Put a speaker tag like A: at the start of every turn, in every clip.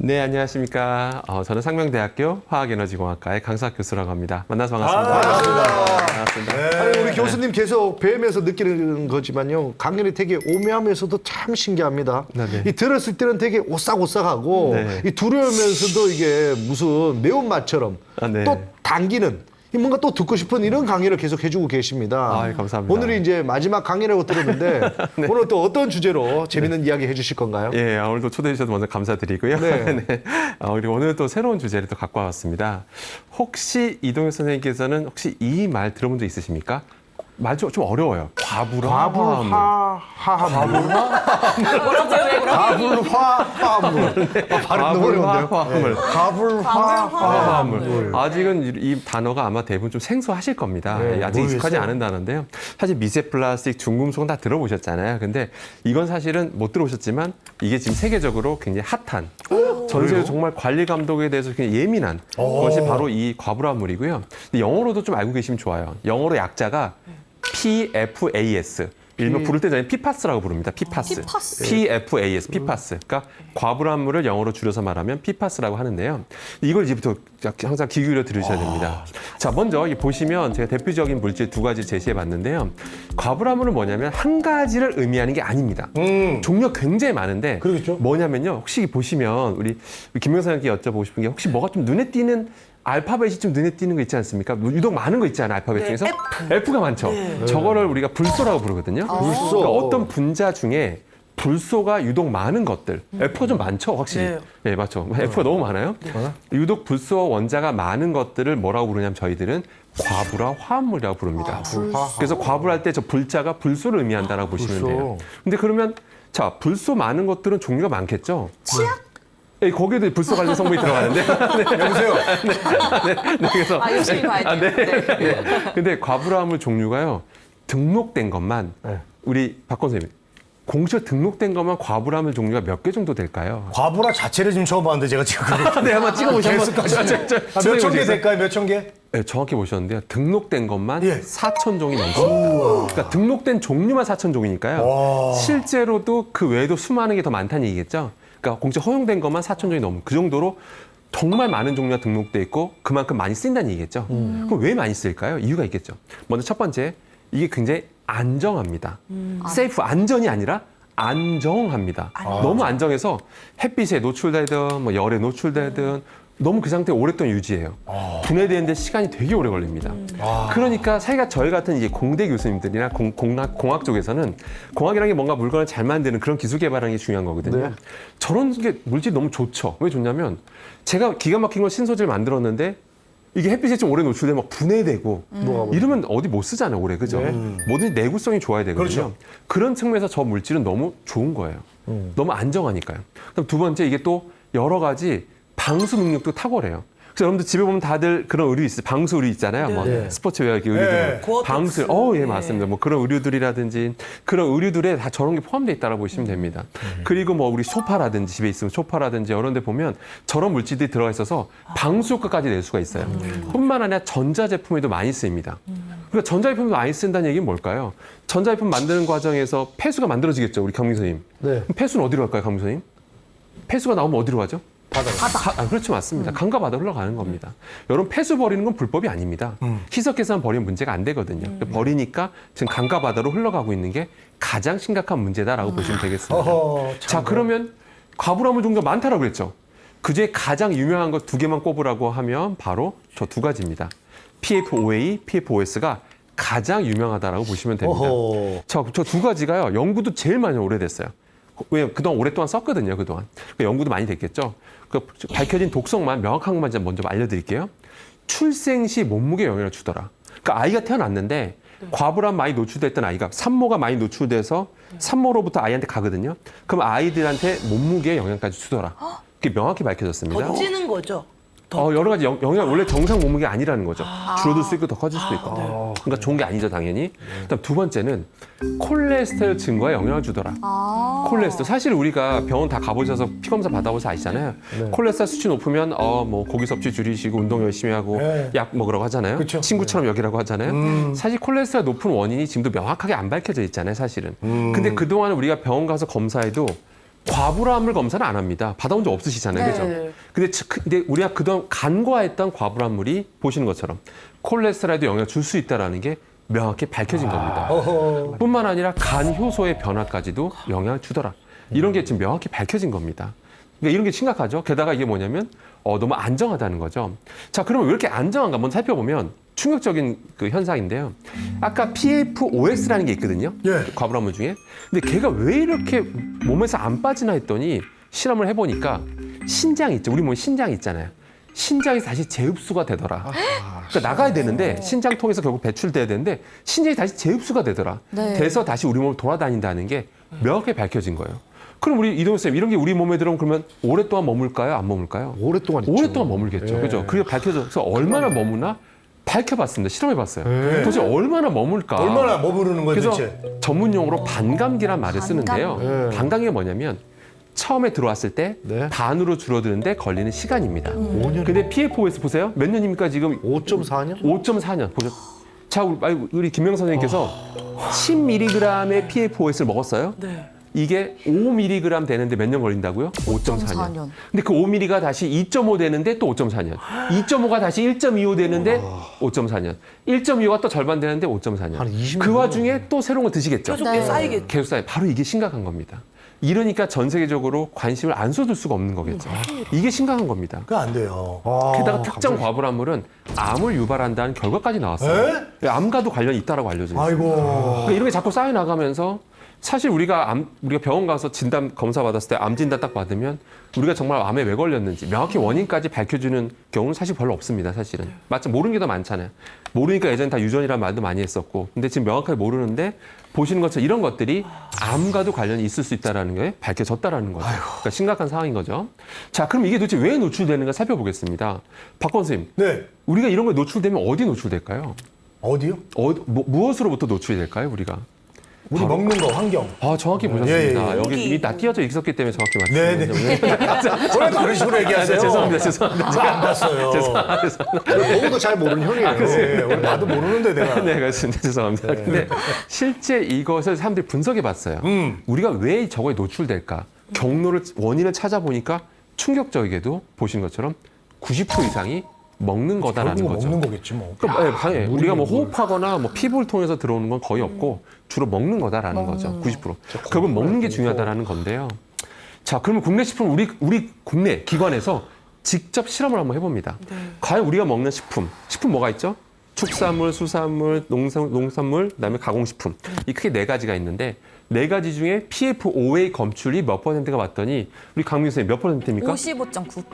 A: 네, 안녕하십니까. 저는 상명대학교 화학에너지공학과의 강수학 교수라고 합니다. 만나서 반갑습니다. 반갑습니다.
B: 네.
C: 아니, 우리 교수님 계속 뵈면서 느끼는 거지만요. 강연이 되게 오묘하면서도 참 신기합니다.
A: 네.
C: 이 들었을 때는 되게 오싹오싹하고
A: 네.
C: 이 두려우면서도 이게 무슨 매운맛처럼
A: 네.
C: 또 당기는 이 뭔가 또 듣고 싶은 이런 강의를 계속 해주고 계십니다.
A: 감사합니다.
C: 오늘이 이제 마지막 강의라고 들었는데
A: 네.
C: 오늘 또 어떤 주제로 재밌는 이야기 해주실 건가요?
A: 예, 오늘도 초대해 주셔서 먼저 감사드리고요.
C: 네.
A: 네. 그리고 오늘 또 새로운 주제를 또 갖고 왔습니다. 혹시 이동혁 선생님께서는 혹시 이 말 들어본 적 있으십니까? 말 좀 어려워요. 과불화합물.
C: 과불화합물. 발음 너무 어려운데요?
A: 과불화합물.
C: 과불화합물.
A: 아직은 이 단어가 아마 대부분 좀 생소하실 겁니다.
C: 네,
A: 아직 익숙하지
C: 모르겠어요.
A: 않은 단어인데요. 사실 미세 플라스틱, 중금속 다 들어보셨잖아요. 근데 이건 사실은 못 들어보셨지만 이게 지금 세계적으로 굉장히 핫한 전 세계로 정말 관리 감독에 대해서 굉장히 예민한 것이 바로 이 과불화물이고요. 영어로도 좀 알고 계시면 좋아요. 영어로 약자가 PFAS. 일명 부를 때 저희는 PFAS라고 부릅니다. PFAS. PFAS, PFAS. 그러니까 과불화물을 영어로 줄여서 말하면 PFAS라고 하는데요. 이걸 이제부터 항상 귀 기울여 들으셔야 됩니다. 자, 먼저 보시면 제가 대표적인 물질 두 가지 제시해 봤는데요. 과불화물은 뭐냐면 한 가지를 의미하는 게 아닙니다. 종류가 굉장히 많은데
C: 그러겠죠.
A: 뭐냐면요. 혹시 보시면 우리 김명사님께 여쭤보고 싶은 게 혹시 뭐가 좀 눈에 띄는 알파벳이 좀 눈에 띄는 거 있지 않습니까? 유독 많은 거 있잖아요, 알파벳 중에서. F가 많죠. 저거를 우리가 불소라고 부르거든요.
C: 불소.
A: 그러니까 어떤 분자 중에 불소가 유독 많은 것들. F가 좀 많죠, 확실히. 네, 맞죠. F가 너무 많아요. 유독 불소 원자가 많은 것들을 뭐라고 부르냐면 저희들은 과불화 화합물이라고 부릅니다. 그래서 과불할 때 저 불자가 불소를 의미한다라고 보시면
C: 불소.
A: 돼요. 근데 그러면 자, 불소 많은 것들은 종류가 많겠죠?
D: 치약?
A: 네, 거기에도 불소 관련 성분이 들어가는데.
C: 여보세요.
A: 네, 그래서
D: 열심히 봐야 돼요.
A: 근데 과불화합물 종류가요 등록된 것만
C: 네.
A: 우리 박 선생님 공식으로 등록된 것만 과불화합물 종류가 몇 개 정도 될까요?
B: 과불화 자체를 지금 처음 봤는데 제가 지금
A: 네, 한번 찍어보시죠.
B: 몇 천 개 될까요? 몇 천 개?
A: 네, 정확히 보셨는데요. 등록된 것만
B: 예.
A: 4,000종이 넘습니다. 그러니까 등록된 종류만 4,000종이니까요.
B: 와.
A: 실제로도 그 외에도 수많은 게 더 많다는 얘기겠죠. 그러니까 공식 허용된 것만 4,000종이 넘는 그 정도로 정말 많은 종류가 등록돼 있고 그만큼 많이 쓰인다는 얘기겠죠. 그럼 왜 많이 쓸까요? 이유가 있겠죠. 먼저 첫 번째, 이게 굉장히 안정합니다. 세이프, 안전이 아니라 안정합니다. 너무 안정해서 햇빛에 노출되든 뭐 열에 노출되든 너무 그 상태 오랫동안 유지해요. 분해되는데 시간이 되게 오래 걸립니다. 그러니까 사이가 저희 같은 이제 공대 교수님들이나 공학 쪽에서는 공학이라는 게 뭔가 물건을 잘 만드는 그런 기술 개발하는 게 중요한 거거든요.
C: 네.
A: 저런 게 물질이 너무 좋죠. 왜 좋냐면 제가 기가 막힌 걸 신소재를 만들었는데 이게 햇빛에 좀 오래 노출되면 막 분해되고 이러면 어디 못 쓰잖아요, 오래. 그죠?
C: 네.
A: 뭐든지 내구성이 좋아야 되거든요.
B: 그렇죠.
A: 그런 측면에서 저 물질은 너무 좋은 거예요. 너무 안정하니까요. 그럼 두 번째, 이게 또 여러 가지 방수 능력도 탁월해요. 그래서 여러분들 집에 보면 다들 그런 의류 있어요. 방수 의류 있잖아요. 뭐
C: 네.
A: 스포츠웨어 이렇게 의류들.
B: 네.
A: 방수. 예, 맞습니다. 뭐 그런 의류들이라든지 그런 의류들에 다 저런 게 포함되어 있다고 보시면 됩니다. 그리고 뭐 우리 소파라든지 집에 있으면 소파라든지 이런 데 보면 저런 물질들이 들어가 있어서 방수 효과까지 낼 수가 있어요. 뿐만 아니라 전자제품에도 많이 쓰입니다. 그러니까 전자제품도 많이 쓴다는 얘기는 뭘까요? 전자제품 만드는 과정에서 폐수가 만들어지겠죠, 우리 강민 선생님.
C: 네.
A: 그럼 폐수는 어디로 갈까요, 강민 선생님? 폐수가 나오면 어디로 가죠? 바다. 그렇죠, 맞습니다. 강과 바다 흘러가는 겁니다. 여러분, 폐수 버리는 건 불법이 아닙니다. 희석해서만 버리면 문제가 안 되거든요. 버리니까 지금 강과 바다로 흘러가고 있는 게 가장 심각한 문제다라고 보시면 되겠습니다.
C: 어허, 참.
A: 자, 그러면 과불화물 종류가 많다라고 그랬죠. 그중에 가장 유명한 것 두 개만 꼽으라고 하면 바로 저 두 가지입니다. PFOA, PFOS가 가장 유명하다라고 보시면 됩니다.
C: 어허.
A: 저 두 가지가요, 연구도 제일 많이 오래됐어요. 왜냐면 그동안 오랫동안 썼거든요, 그동안. 그러니까 연구도 많이 됐겠죠. 그 밝혀진 독성만, 명확한 것만 먼저 알려드릴게요. 출생 시 몸무게 영향을 주더라. 그러니까 아이가 태어났는데 과불화 많이 노출됐던 아이가 산모가 많이 노출돼서 산모로부터 아이한테 가거든요. 그럼 아이들한테 몸무게에 영향까지 주더라. 그게 명확히 밝혀졌습니다.
D: 더 찌는 거죠.
A: 여러 가지 영향, 원래 정상 몸무게 아니라는 거죠. 줄어들 수 있고 더 커질 수도 있고.
D: 네.
A: 그러니까 좋은 게 아니죠, 당연히. 그다음 두 번째는 콜레스테롤 증가에 영향을 주더라. 콜레스테롤. 사실 우리가 병원 다 가보셔서 피검사 받아보셔서 아시잖아요. 콜레스테롤 수치 높으면 뭐 고기 섭취 줄이시고 운동 열심히 하고
B: 네.
A: 약 먹으라고 하잖아요.
B: 그쵸.
A: 친구처럼 여기라고 하잖아요. 사실 콜레스테롤 높은 원인이 지금도 명확하게 안 밝혀져 있잖아요, 사실은. 근데 그동안 우리가 병원 가서 검사해도 과불암물 검사는 안 합니다. 받아본 적 없으시잖아요.
D: 네.
A: 그죠? 근데 우리가 그동안 간과했던 과불암물이 보시는 것처럼 콜레스테롤에도 영향을 줄 수 있다는 게 명확히 밝혀진 겁니다.
B: 어허.
A: 뿐만 아니라 간 효소의 변화까지도 영향을 주더라. 이런 게 지금 명확히 밝혀진 겁니다. 그러니까 이런 게 심각하죠. 게다가 이게 뭐냐면 너무 안정하다는 거죠. 자, 그러면 왜 이렇게 안정한가 한번 살펴보면 충격적인 그 현상인데요. 아까 PFOS라는 게 있거든요.
B: 예.
A: 과불암물 중에. 근데 걔가 왜 이렇게 몸에서 안 빠지나 했더니 실험을 해보니까 신장이 있죠. 우리 몸에 신장이 있잖아요. 신장이 다시 재흡수가 되더라. 그러니까 나가야 되는데 신장 통해서 결국 배출돼야 되는데 신장이 다시 재흡수가 되더라.
D: 네.
A: 돼서 다시 우리 몸을 돌아다닌다는 게 명확하게 밝혀진 거예요. 그럼 우리 이동훈 쌤 이런 게 우리 몸에 들어오면 그러면 오랫동안 머물까요? 안 머물까요?
C: 오랫동안 있죠.
A: 오랫동안 머물겠죠.
C: 예.
A: 그죠? 그게 밝혀져서 얼마나 머무나 밝혀봤습니다. 실험해봤어요.
C: 예.
A: 도대체 얼마나 머물까?
B: 얼마나 머무르는 거예요,
A: 그래서
B: 대체?
A: 전문용어로 반감기란 말을 쓰는데요.
C: 예.
A: 반감기가 뭐냐면 처음에 들어왔을 때
C: 네.
A: 반으로 줄어드는데 걸리는 시간입니다.
C: 5년.
A: 근데 PFOS 보세요. 몇 년입니까 지금?
C: 5.4년?
A: 5.4년. 보셨? 자, 우리 김명 선생님께서 10mg의 PFOS를 먹었어요.
D: 네.
A: 이게 5mg 되는데 몇 년 걸린다고요? 5.4년.
D: 5.4년.
A: 근데 그 5mg가 다시 2.5 되는데 또 5.4년. 2.5가 다시 1.25 되는데 5.4년. 1.25가 또 절반 되는데 5.4년.
C: 한 20년.
A: 그 와중에 또 새로운 거 드시겠죠?
D: 계속 쌓이겠죠.
A: 계속 쌓여. 바로 이게 심각한 겁니다. 이러니까 전 세계적으로 관심을 안 쏟을 수가 없는 거겠죠. 이게 심각한 겁니다.
B: 그거 안 돼요.
A: 게다가 특정 과불암물은 암을 유발한다는 결과까지 나왔어요. 암과도 관련이 있다라고 알려져 있어요.
B: 아이고.
A: 그러니까 이런 게 자꾸 쌓여 나가면서 사실 우리가 병원 가서 진단 검사 받았을 때 암 진단 딱 받으면 우리가 정말 암에 왜 걸렸는지 명확히 원인까지 밝혀주는 경우는 사실 별로 없습니다. 사실은 맞죠? 모르는 게 더 많잖아요. 모르니까 예전에 다 유전이라는 말도 많이 했었고, 근데 지금 명확하게 모르는데 보시는 것처럼 이런 것들이 암과도 관련이 있을 수 있다라는 게 밝혀졌다라는 거죠. 그러니까 심각한 상황인 거죠. 자, 그럼 이게 도대체 왜 노출되는가 살펴보겠습니다. 박건 선생님,
B: 네.
A: 우리가 이런 거에 노출되면 어디 노출될까요?
B: 어디요?
A: 무엇으로부터 노출이 될까요, 우리가?
B: 우리 먹는 거, 환경.
A: 아, 정확히 보셨습니다.
B: 예, 예.
A: 여기 이미 다 띄어져 있었기 때문에 정확히 맞습니다.
B: 네네. 원래 다른 식으로 얘기하세요.
A: 죄송합니다.
B: 안 봤어요.
C: 보고도 잘 모르는 형이에요.
B: 네, 원래 나도 모르는데 내가.
A: 네, 그렇습니다. 죄송합니다. 근데 실제 이것을 사람들이 분석해 봤어요. 우리가 왜 저거에 노출될까? 원인을 찾아보니까 충격적이게도 보시는 것처럼 90% 이상이 먹는 거다라는
B: 결국
A: 거죠.
B: 먹는 거겠지 뭐.
A: 그러니까 우리가 뭐 호흡하거나 뭐 피부를 통해서 들어오는 건 거의 없고 주로 먹는 거다라는 거죠. 90%. 결국 먹는 게 중요하다라는 건데요. 자, 그러면 국내 식품 우리 국내 기관에서 직접 실험을 한번 해봅니다. 과연 우리가 먹는 식품 뭐가 있죠? 축산물, 수산물, 농산물, 그다음에 가공식품. 이 크게 네 가지가 있는데 네 가지 중에 PFOA 검출이 몇 %가 맞더니 우리 강민 선생님 몇 %입니까?
D: 55.9%.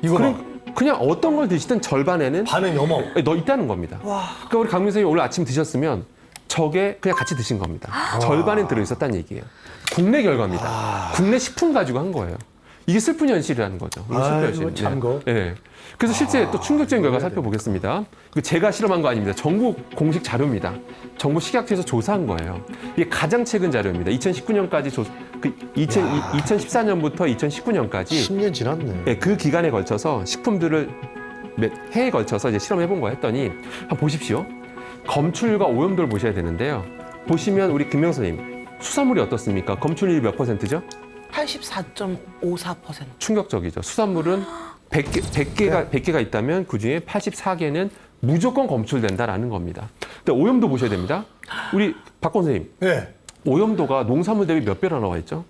B: 이거 봐.
A: 그냥 어떤 걸 드시든 절반에는
B: 반은 여먹.
A: 너 있다는 겁니다. 그러니까 우리 강민 선생님 오늘 아침 드셨으면 저게 그냥 같이 드신 겁니다. 절반은 들어있었다는 얘기예요. 국내 결과입니다. 국내 식품 가지고 한 거예요. 이게 슬픈 현실이라는 거죠. 이게 슬픈
B: 아이고,
A: 현실.
B: 참 거.
A: 네. 그래서 실제 또 충격적인 결과 살펴보겠습니다. 이거 제가 실험한 거 아닙니다. 정부 공식 자료입니다. 정부 식약처에서 조사한 거예요. 이게 가장 최근 자료입니다. 2019년까지 2014년부터 2019년까지
C: 10년 지났네.
A: 네, 그 기간에 걸쳐서 식품들을 몇 해에 걸쳐서 이제 실험해 본 거 했더니 한번 보십시오. 검출과 오염도를 보셔야 되는데요. 보시면 우리 김명 선생님 수산물이 어떻습니까? 검출률이 몇 %죠?
E: 84.54%.
A: 충격적이죠. 수산물은 100개가 있다면 그중에 84개는 무조건 검출된다라는 겁니다. 근데 오염도 보셔야 됩니다. 우리 박건 선생님,
B: 네.
A: 오염도가 농산물 대비 몇 배나 나와 있죠?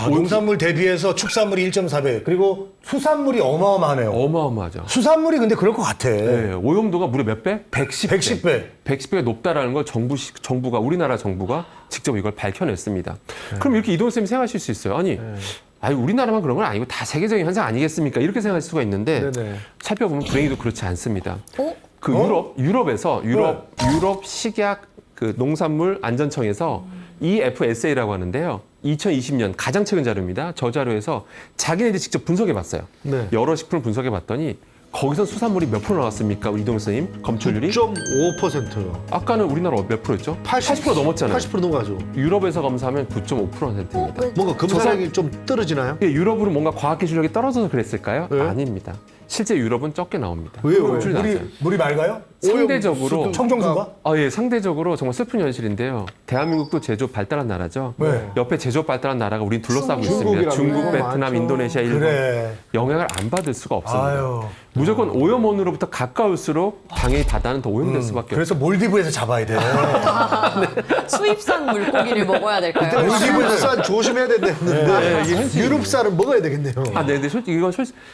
B: 농산물 대비해서 축산물이 1.4배. 그리고 수산물이 어마어마하네요.
A: 어마어마하죠.
B: 수산물이 근데 그럴 것 같아.
A: 네, 오염도가 무려 몇 배? 110배.
B: 110배.
A: 110배가 높다라는 걸 정부가 우리나라 정부가 직접 이걸 밝혀냈습니다. 그럼 이렇게 이동훈 쌤이 생각하실 수 있어요. 아니 우리나라만 그런 건 아니고 다 세계적인 현상 아니겠습니까? 이렇게 생각할 수가 있는데
C: 네네.
A: 살펴보면 불행히도 그렇지 않습니다.
D: 어?
A: 그 유럽에서 유럽 식약 그 농산물 안전청에서 EFSA라고 하는데요. 2020년 가장 최근 자료입니다. 저 자료에서 자기네들이 직접 분석해 봤어요.
C: 네.
A: 여러 식품을 분석해 봤더니 거기서 수산물이 몇 프로 나왔습니까? 우리 이동훈 선생님 검출률이?
C: 9.5%요.
A: 아까는 우리나라 몇 프로였죠? 80% 넘었잖아요.
C: 80% 넘어가죠.
A: 유럽에서 검사하면 9.5%입니다.
D: 왜?
C: 뭔가 검사량이 좀 떨어지나요?
A: 유럽으로 뭔가 과학기술력이 떨어져서 그랬을까요?
C: 네.
A: 아닙니다. 실제 유럽은 적게 나옵니다.
C: 왜요?
A: 노출이 낮아요.
B: 물이 맑아요?
A: 상대적으로
B: 청정수가?
A: 상대적으로 정말 슬픈 현실인데요. 대한민국도 제조업 발달한 나라죠.
B: 네.
A: 옆에 제조업 발달한 나라가 우린 둘러싸고
C: 중국이라고
A: 있습니다. 중국,
C: 네.
A: 베트남,
C: 많죠.
A: 인도네시아, 일본.
B: 그래.
A: 영향을 안 받을 수가 없습니다.
B: 아유.
A: 무조건 오염원으로부터 가까울수록 당연히 바다는 더 오염될 수밖에 없어요.
B: 그래서 몰디브에서 잡아야 돼.
D: 수입산 물고기를 먹어야 될까요?
C: 유럽산 조심해야 된다 했는데
A: 네, 이게 현실입니다.
C: 유럽산은 먹어야 되겠네요.
A: 네, 근데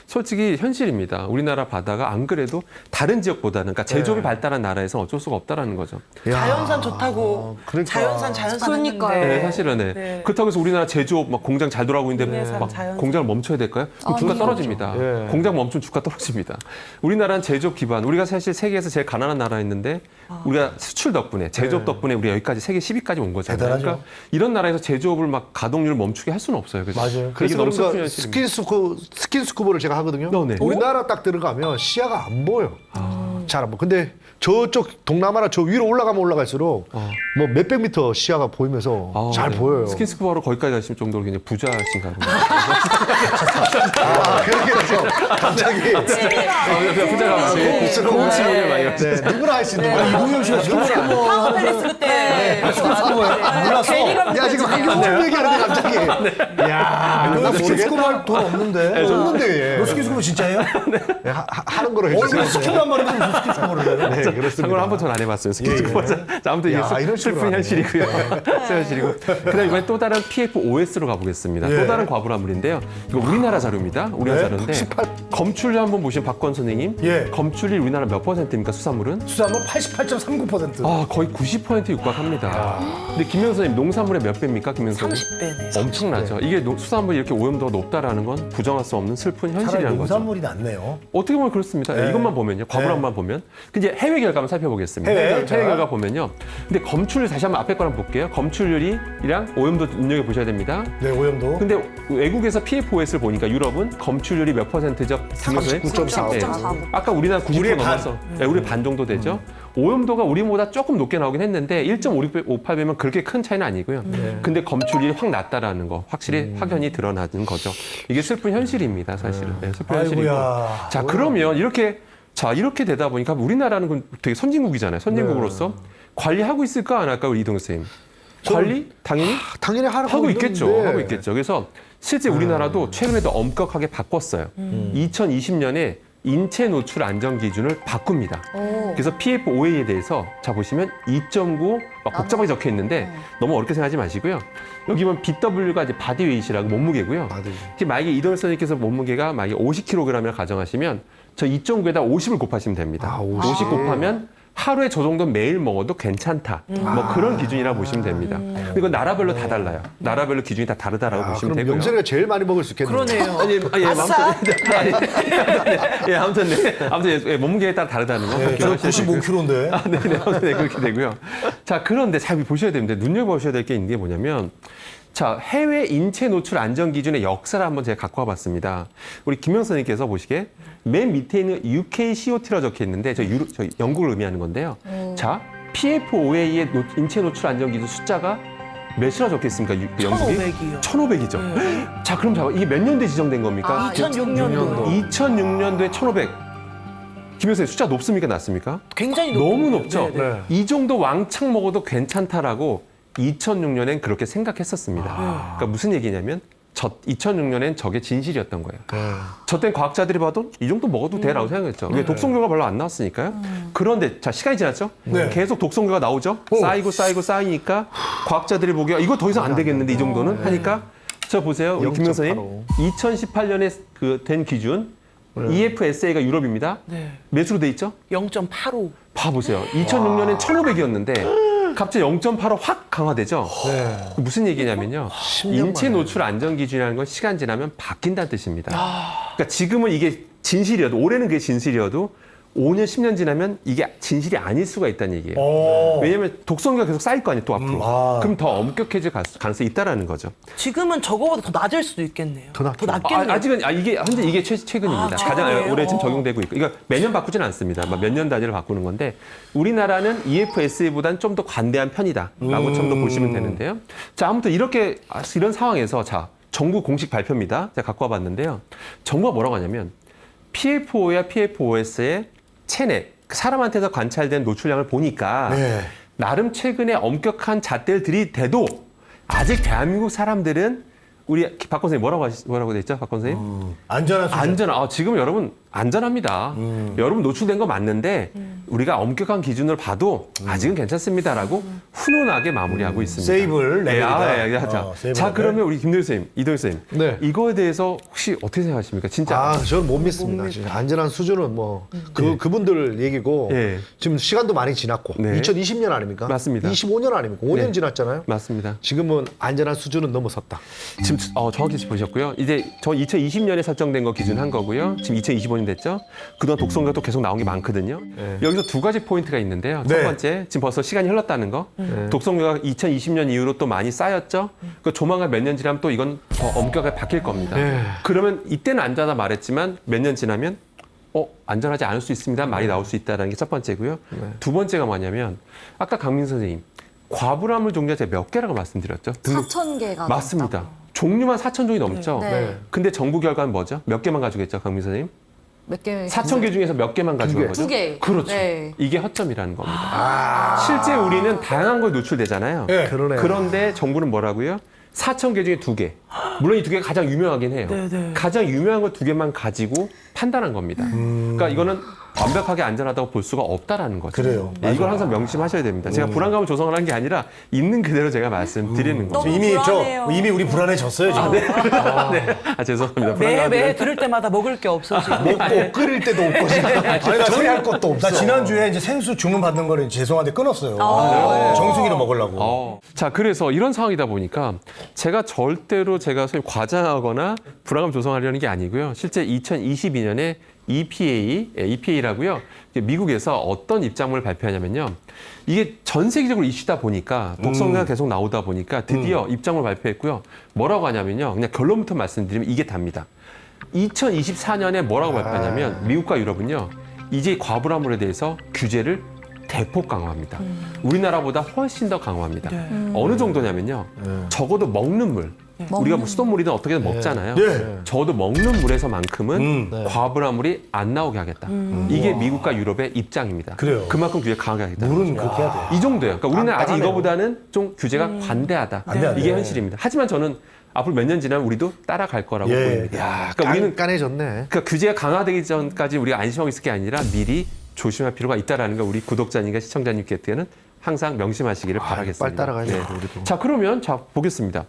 A: 솔직히 현실입니다. 우리나라 바다가 안 그래도 다른 지역보다는, 그러니까 제조업이 발달한 나라에서는 어쩔 수가 없다라는 거죠.
E: 자연산 좋다고
C: 그러니까.
E: 자연산
D: 그러니까요.
E: 했는데.
A: 네, 사실은 네.
E: 네.
A: 그렇다고 해서 우리나라 제조업 막 공장 잘 돌아가고 있는데
E: 국내산
A: 막
E: 자연산.
A: 공장을 멈춰야 될까요? 그럼 주가 떨어집니다.
C: 예.
A: 공장 멈추면 주가 떨어집니다. 우리나라는 제조업 기반. 우리가 사실 세계에서 제일 가난한 나라였는데 우리가 수출 덕분에 제조업 덕분에 우리가 여기까지 세계 10위까지 온 거잖아요.
B: 대단하죠.
A: 그러니까 이런 나라에서 제조업을 막 가동률을 멈추게 할 수는 없어요. 그죠?
B: 맞아요.
A: 이게
C: 그래서
A: 너무 슬픈
C: 그러니까
A: 현실입니다.
C: 스킨스쿠버를 제가 하거든요.
A: 네.
C: 우리나라 딱 들어가면 시야가 안 보여. 잘 안 보여. 근데 저쪽 동남아나 저 위로 올라가면 올라갈수록 뭐 몇백 미터 시야가 보이면서 잘
A: 네.
C: 보여요.
A: 스킨스쿠버로 거기까지 가실 정도로 굉장히 부자신가 보요
C: 그렇게 해서 갑자기
A: 부자가
C: 고급스러운
A: 고급스러운 많이
C: 네, 누구나 할 수 있는 거야.
B: 이동현 씨가 스킨스쿠버
E: 파워팰리스 그때.
B: 스킨스쿠버에 몰랐어.
C: 야 지금 한국어 얘기하는데 갑자기. 야, 나
B: 스킨스쿠버
C: 모르겠다.
B: 할 돈 없는데.
C: 없는데, 예.
B: 너 스킨스쿠버 진짜예요?
C: 네, 하는 거로
B: 얼굴
C: 해주세요.
B: 스킨한 말인데 무슨 스킨스쿠버를 해요?
C: 네, 그렇습니다.
A: 참고로 한번 전 안 해봤어요. 스킨스쿠버. 자, 아무튼 이게
C: 야, 이런 식으로
A: 슬픈
C: 하네.
A: 현실이고요. 슬픈 현실이고. 그다음 이번에 또 다른 PFOS로 가보겠습니다.
B: 예.
A: 또 다른 과부라물인데요. 이거 우리나라 자료입니다. 우리나라
B: 네?
A: 자료인데 검출률 한번 보시면 박건 선생님.
B: 예.
A: 검출률 우리나라 몇 %입니까? 수산물은?
B: 수산물 88.39%.
A: 거의 90% 육박합니다. 근데 김명수 선생님 농산물의 몇 배입니까? 김명수 선생님?
E: 30배네.
A: 엄청나죠. 이게 수산물이 이렇게 오염도가 높다라는 건 부정할 수 없는 슬픈
B: 차라리
A: 현실이라는 거죠.
B: 농산물이 낫네요.
A: 어떻게 보면 그렇습니다.
B: 네.
A: 이것만 보면요. 과부랑만 보면. 근데 이제 해외 결과 한번 살펴보겠습니다.
B: 해외
A: 결과 보면요. 근데 검출률 다시 한번 앞에 거랑 볼게요. 검출률이랑 오염도 눈여겨보셔야 됩니다.
B: 네, 오염도.
A: 근데 외국에서 PFOS를 보니까 유럽은 검출률이 몇 %죠?
D: 39.4%.
A: 아까 우리나라 90%
B: 우리의 반.
A: 넘어서 우리 반 정도 되죠. 오염도가 우리보다 조금 높게 나오긴 했는데 1.58배면 그렇게 큰 차이는 아니고요. 근데 검출률이 확 낮다라는 거 확실히 확연히 드러나는 거죠. 이게 슬픈 현실입니다, 사실은. 네, 슬픈 현실이고.
B: 아이고야.
A: 자, 그러면 이렇게 되다 보니까 우리나라는 그 되게 선진국이잖아요. 선진국으로서 관리하고 있을까 안 할까, 우리 이동욱 선생님? 관리 당연히
C: 당연히
A: 하고 있겠죠.
C: 있는데.
A: 하고 있겠죠. 그래서 실제 우리나라도 최근에도 엄격하게 바꿨어요. 2020년에 인체 노출 안전 기준을 바꿉니다. 그래서 PFOA에 대해서 자 보시면 2.9 막 복잡하게 적혀 있는데 너무 어렵게 생각하지 마시고요. 여기 보면 BW가 이제 바디 웨이트라고 몸무게고요. 이제 만약에 이동현 선생님께서 몸무게가 만약에 50kg이라고 가정하시면 저 2.9에다 50을 곱하시면 됩니다. 50 곱하면 하루에 저 정도 매일 먹어도 괜찮다. 뭐 그런 기준이라 보시면 됩니다. 이건 나라별로 다 달라요. 나라별로 기준이 다 다르다라고 보시면
C: 그럼
A: 되고요.
C: 명세이가 제일 많이 먹을 수 있겠네요.
E: 그러네요.
A: 아무튼 아무튼 몸무게에 따라 다르다는 거.
B: 네, 저 95kg인데.
A: 네, 그렇게 되고요. 자, 그런데 잘 보셔야 됩니다. 눈여겨보셔야 될 게 있는 게 뭐냐면, 자, 해외 인체 노출 안전 기준의 역사를 한번 제가 갖고 와봤습니다. 우리 김영 선생님께서 보시기에 맨 밑에 있는 UKCOT라고 적혀 있는데, 저 영국을 의미하는 건데요. 자, PFOA의 인체 노출 안전 기준 숫자가 몇이라고 적혀 있습니까? 영국이?
E: 1500이요.
A: 1500이죠. 자, 그럼 이게 몇 년도에 지정된 겁니까?
E: 2006년도.
A: 2006년도에 1500. 김영 선생님 숫자 높습니까? 낮습니까?
E: 굉장히
A: 너무
E: 높은데요.
A: 높죠.
E: 네, 네.
A: 이 정도 왕창 먹어도 괜찮다라고 2006년엔 그렇게 생각했었습니다. 그러니까 무슨 얘기냐면 2006년엔 저게 진실이었던 거예요. 저땐 과학자들이 봐도 이 정도 먹어도 돼라고 생각했죠. 왜 독성 결과 별로 안 나왔으니까요. 그런데 자, 시간이 지났죠.
B: 네.
A: 계속 독성 결과 나오죠. 쌓이니까 과학자들이 보기에 이거 더 이상 안 되겠는데 이 정도는 하니까 저 보세요. 우리 김 선생님 2018년에 된 기준 EFSA가 유럽입니다.
E: 네.
A: 몇으로 돼 있죠?
E: 0.85.
A: 봐보세요. 2006년엔 1500이었는데 갑자기 0.85 확 강화되죠? 무슨 얘기냐면요. 인체 노출 안전 기준이라는 건 시간 지나면 바뀐다는 뜻입니다. 그러니까 지금은 이게 진실이어도, 올해는 그게 진실이어도 5년, 10년 지나면 이게 진실이 아닐 수가 있다는 얘기예요. 왜냐하면 독성계가 계속 쌓일 거 아니에요, 또 앞으로. 그럼 더 엄격해질 가능성이 있다라는 거죠.
E: 지금은 저거보다 더 낮을 수도 있겠네요. 더 낮겠네요.
A: 아직은 이게 현재 이게 최근입니다. 가장
E: 최근이에요?
A: 올해 지금 적용되고 있고, 이거 매년 바꾸지는 않습니다. 몇 년 단위로 바꾸는 건데 우리나라는 EFSA보다는 좀 더 관대한 편이다라고 좀 더 보시면 되는데요. 자, 아무튼 이런 상황에서 자 정부 공식 발표입니다. 제가 갖고 와봤는데요. 정부가 뭐라고 하냐면 PFOA와 PFOS의 체내, 사람한테서 관찰된 노출량을 보니까
B: 네.
A: 나름 최근에 엄격한 잣대를 들이대도 아직 대한민국 사람들은 우리 박 선생님 뭐라고 돼 있죠? 박 선생님?
B: 안전한 수준.
A: 지금 여러분 안전합니다. 여러분 노출된 거 맞는데 우리가 엄격한 기준을 봐도 아직은 괜찮습니다라고 훈훈하게 마무리하고 있습니다.
B: 세이브를 내립니다.
A: 자,
B: 세이브를
A: 자 그러면 우리 김도희 선생님, 이도희 선생님,
C: 네.
A: 이거에 대해서 혹시 어떻게 생각하십니까? 진짜
C: 아, 저는 못 믿습니다. 진짜 안전한 수준은 뭐 그분들 얘기고
A: 예.
C: 지금 시간도 많이 지났고
A: 네.
C: 2020년 아닙니까?
A: 맞습니다.
C: 25년 아닙니까? 5년
A: 네.
C: 지났잖아요.
A: 맞습니다.
C: 지금은 안전한 수준은 넘어섰다.
A: 지금 정확히 보셨고요. 이제 저 2020년에 설정된 거 기준 한 거고요. 지금 2025년 됐죠. 그동안 독성료가 또 계속 나온 게 많거든요. 여기서 두 가지 포인트가 있는데요. 첫
B: 네.
A: 번째, 지금 벌써 시간이 흘렀다는 거. 독성료가 2020년 이후로 또 많이 쌓였죠. 그 조만간 몇 년 지나면 또 이건 더 엄격하게 바뀔 겁니다. 그러면 이때는 안전하다 말했지만 몇 년 지나면 안전하지 않을 수 있습니다. 말이 나올 수 있다는 게 첫 번째고요. 두 번째가 뭐냐면 아까 강민 선생님 과불화물 종류가 제가 몇 개라고 말씀드렸죠?
D: 4,000개가
A: 맞습니다. 종류만 4,000종이 넘죠.
D: 네.
A: 근데 정부 결과는 뭐죠? 몇 개만 가지고 있죠, 강민 선생님?
D: 몇 개?
A: 4,000개 중에서 몇 개만 가지고 한 거죠?
D: 2개.
A: 그렇죠.
D: 네.
A: 이게 허점이라는 겁니다. 실제 우리는 다양한 거에 노출되잖아요.
B: 네.
C: 그러네요.
A: 그런데 정부는 뭐라고요? 4,000개 중에 2개. 물론 이 2개가 가장 유명하긴 해요.
E: 네.
A: 가장 유명한 거 2개만 가지고 판단한 겁니다. 그러니까 이거는 완벽하게 안전하다고 볼 수가 없다라는 거죠.
B: 그래요.
A: 네, 이걸 항상 명심하셔야 됩니다. 제가 불안감을 조성을 한 게 아니라 있는 그대로 제가 말씀드리는 거죠.
E: 너무 불안해요.
B: 이미 우리 불안해졌어요 지금.
A: 죄송합니다.
E: 매 들을 때마다 먹을 게 없어 지금.
C: 먹고 끓일 때도 없고
B: 아니, 나
C: 처리할 것도 없어.
B: 나 지난주에 이제 생수 주문 받는 거를 죄송한데 끊었어요. 정수기로 먹으려고.
A: 자, 그래서 이런 상황이다 보니까 제가 절대로 소위 과장하거나 불안감 조성하려는 게 아니고요. 실제 2022년에 EPA라고요. 미국에서 어떤 입장문을 발표하냐면요. 이게 전 세계적으로 이슈다 보니까 독성료가 계속 나오다 보니까 드디어 입장문을 발표했고요. 뭐라고 하냐면요. 그냥 결론부터 말씀드리면 이게 답니다. 2024년에 뭐라고 발표하냐면 미국과 유럽은요. 이제 과불화물에 대해서 규제를 대폭 강화합니다. 우리나라보다 훨씬 더 강화합니다. 어느 정도냐면요. 적어도 먹는 물. 우리가 뭐 수돗물이든 어떻게든 먹잖아요.
B: 네.
A: 적어도 먹는 물에서만큼은 과불화물이 안 나오게 하겠다. 이게 미국과 유럽의 입장입니다.
B: 그래요.
A: 그만큼 규제 강하게 하겠다.
B: 물은 그렇게 해야 돼요.
A: 이 정도예요. 그러니까 우리는 아직
C: 깐깐하네요.
A: 이거보다는 좀 규제가 관대하다.
B: 관대하네.
A: 이게 현실입니다. 하지만 저는 앞으로 몇 년 지나면 우리도 따라갈 거라고
B: 예.
A: 보입니다.
C: 야,
A: 그러니까 우리는
C: 깐깐해졌네.
A: 그러니까 규제가 강화되기 전까지 우리가 안심하고 있을 게 아니라 미리 조심할 필요가 있다라는 걸 우리 구독자님과 시청자님께는 항상 명심하시기를 바라겠습니다.
C: 빨리 따라가야 돼, 우리도.
A: 자, 그러면 보겠습니다.